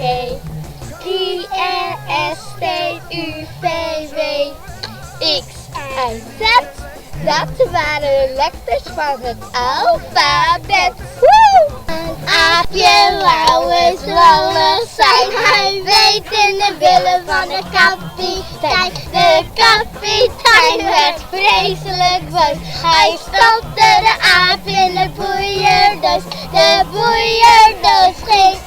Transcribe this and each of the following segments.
I-N-S-T-U-V-W X en Z. Dat waren de letters van het alfabet. Woe! Een aapje wou eens lollig zijn. Hij weet in de billen van de kapitein. De kapitein werd vreselijk boos. Hij stopte de aap in de boeierdoos. De boeierdoos ging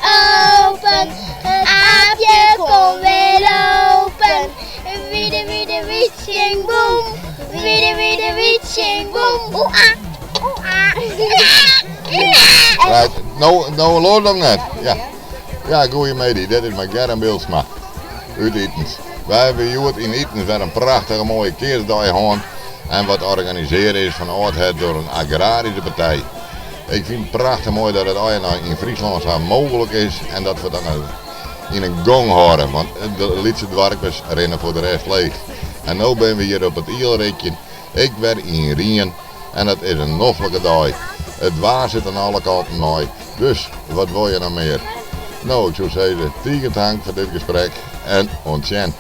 open. Het aapje kon weer lopen. Wiede wiede wietsing boem. Wiede wiede wietsing boem. Oeh-ah. Right. Nou loopt nog net. Ja, goeie medie. Dit is mijn Gerrit Bilsma uit Itens. Wij hebben hier in Itens weer een prachtige mooie kerstdag gehad. En wat georganiseerd is van oudheid door een agrarische partij. Ik vind het prachtig mooi dat het in Friesland zo mogelijk is en dat we dat in een gang houden. Want de lietse dwarpers rennen voor de rest leeg. En nu zijn we hier op het Ielritje. Ik ben in Rien en het is een noffelijke dag. Het waar zit aan alle kanten mooi. Dus wat wil je nou meer? Nou, ik zou zeggen, tegen dank voor dit gesprek en ontzettend.